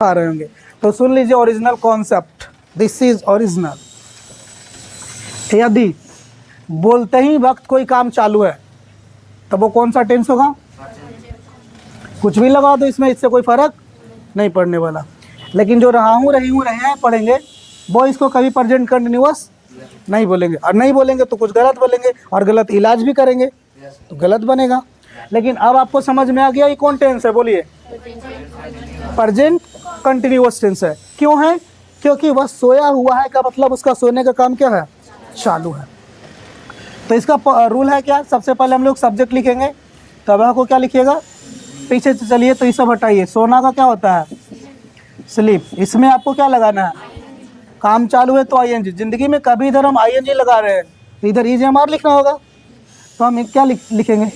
आ रहे होंगे। तो सुन लीजिए original concept, this is original. यदि बोलते ही वक्त कोई काम चालू है तो वो कौन सा टेंस होगा? कुछ भी लगा दो इसमें, इससे कोई फर्क नहीं पड़ने वाला। लेकिन जो रहा हूँ, रही हूँ, रहे हैं पढ़ेंगे वो इसको कभी प्रेजेंट कंटिन्यूअस नहीं बोलेंगे, और नहीं बोलेंगे तो कुछ गलत बोलेंगे, और गलत इलाज भी करेंगे तो गलत बनेगा। लेकिन अब आपको समझ में आ गया ये कौन टेंस है? बोलिए, प्रेजेंट कंटिन्यूअस टेंस है। क्यों है? क्योंकि वह सोया हुआ है का मतलब उसका सोने का काम क्या है? चालू है। तो इसका रूल है क्या? सबसे पहले हम लोग सब्जेक्ट लिखेंगे, तब आपको क्या लिखिएगा? पीछे से चलिए, तो ये सब हटाइए। सोना का क्या होता है? स्लीप। इसमें आपको क्या लगाना है? काम चालू है तो आईएनजी। जिंदगी में कभी इधर हम आईएनजी लगा रहे हैं तो इधर इज एम आर लिखना होगा, तो हम क्या लिखेंगे?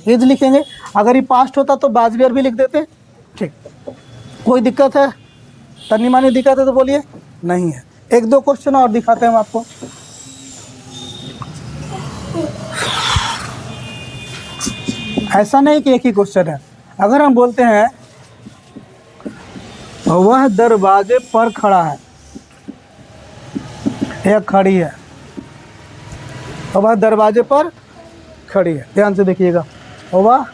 इज लिखेंगे। अगर ये पास्ट होता तो बाजबियर भी लिख देते। ठीक, कोई दिक्कत है? तनी मानी दिक्कत है तो बोलिए, नहीं है। एक दो क्वेश्चन और दिखाते हैं हम आपको। ऐसा नहीं कि एक ही क्वेश्चन है। अगर हम बोलते हैं वह दरवाजे पर खड़ा है, या खड़ी है, वह दरवाजे पर खड़ी है, ध्यान से देखिएगा, वह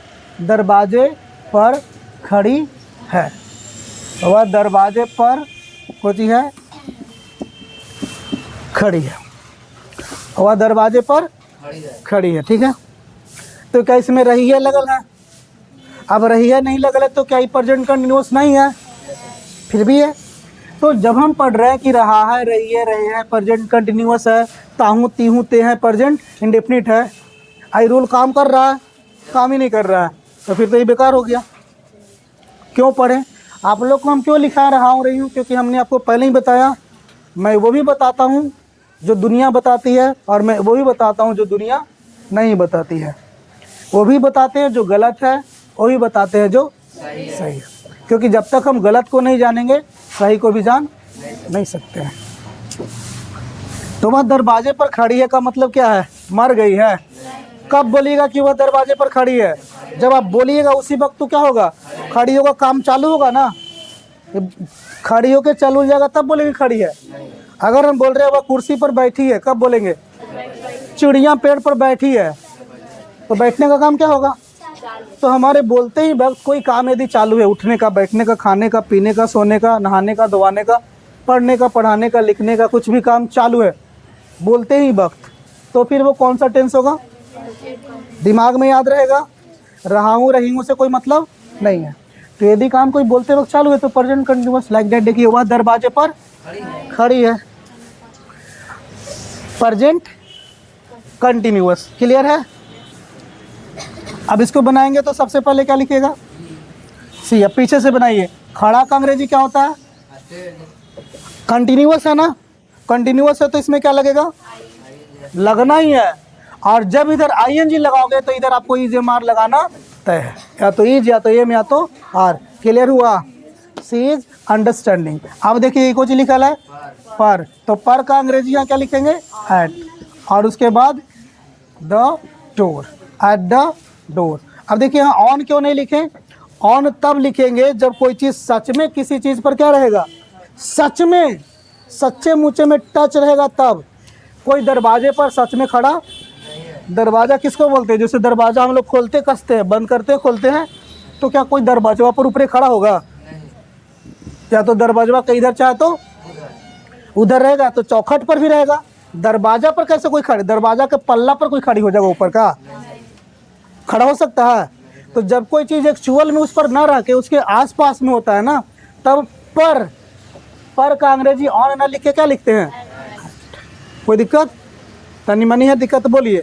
दरवाजे पर खड़ी है, वह दरवाजे पर होती है, खड़ी है, वह दरवाजे पर खड़ी है। ठीक है, तो क्या इसमें रही है लगल है? अब रही है नहीं लगल है तो क्या ये प्रेजेंट कंटिन्यूअस नहीं है? फिर भी है। तो जब हम पढ़ रहे हैं कि रहा है, रही है, रहे हैं प्रेजेंट कंटिन्यूअस है, ताहूँ तीहूँ ते हैं प्रेजेंट इंडेफिनिट है, आई रूल काम कर रहा है, काम ही नहीं कर रहा है, तो फिर तो ये बेकार हो गया। क्यों पढ़ें? आप लोग को हम क्यों लिखा रहा हूँ, रही हूँ? क्योंकि हमने आपको पहले ही बताया, मैं वो भी बताता हूँ जो दुनिया बताती है, और मैं वो भी बताता हूँ जो दुनिया नहीं बताती है। वो भी बताते हैं जो गलत है, वो भी बताते हैं जो सही है। क्योंकि जब तक हम गलत को नहीं जानेंगे सही को भी जान नहीं सकते हैं। तो वह दरवाजे पर खड़ी है का मतलब क्या है? मर गई है। कब बोलिएगा कि वह दरवाजे पर खड़ी है? जब आप बोलिएगा उसी वक्त तो क्या होगा? खड़ी होगा, काम चालू होगा ना। खड़ी होकर चालू हो जाएगा तब बोलेंगे खड़ी है। अगर हम बोल रहे हैं वह कुर्सी पर बैठी है, कब बोलेंगे? चिड़िया पेड़ पर बैठी है, तो बैठने का काम क्या होगा? तो हमारे बोलते ही वक्त कोई काम यदि चालू है, उठने का, बैठने का, खाने का, पीने का, सोने का, नहाने का, धोवाने का, पढ़ने का, पढ़ाने का, लिखने का, कुछ भी काम चालू है बोलते ही वक्त, तो फिर वो कौन सा टेंस होगा? दिमाग में याद रहेगा। रहा हूँ, रही हूँ से कोई मतलब नहीं है। तो यदि काम कोई बोलते वक्त चालू है तो प्रेजेंट कंटिन्यूअस। Like that. देखिए, वह दरवाजे पर खड़ी है, प्रेजेंट कंटिन्यूअस। क्लियर है? अब इसको बनाएंगे तो सबसे पहले क्या लिखिएगा? सी। अब पीछे से बनाइए। खड़ा का अंग्रेजी क्या होता है? कंटिन्यूअस है ना। कंटिन्यूअस है तो इसमें क्या लगेगा? लगना ही है। और जब इधर आईएनजी लगाओगे तो इधर आपको इज एम आर लगाना तय है, या तो इज, या तो एम, या तो आर। क्लियर हुआ? सी इज अंडरस्टैंडिंग। अब देखिए कुछ लिखा है पर, तो पर का अंग्रेजी यहाँ क्या लिखेंगे? एट। और उसके बाद the door, at the door. अब देखिए यहाँ ऑन क्यों नहीं लिखें? ऑन तब लिखेंगे जब कोई चीज़ सच में किसी चीज़ पर क्या रहेगा? सच में, सच्चे मुँचे में टच रहेगा तब। कोई दरवाजे पर सच में खड़ा, दरवाज़ा किसको बोलते हैं? जैसे दरवाज़ा हम लोग खोलते कसते हैं, बंद करते खोलते हैं, तो क्या कोई दरवाजा पर ऊपर खड़ा होगा? या तो दरवाजा का इधर चाहे तो उधर रहेगा, तो चौखट पर भी रहेगा। दरवाजा पर कैसे कोई खड़े? दरवाजा के पल्ला पर कोई खड़ी हो जाएगा? ऊपर का खड़ा हो सकता है? तो जब कोई चीज़ एक्चुअल में उस पर ना रह के उसके आसपास में होता है ना, तब पर का अंग्रेजी ऑन ना लिख के क्या लिखते हैं? कोई दिक्कत? तनी मनी है दिक्कत? बोलिए।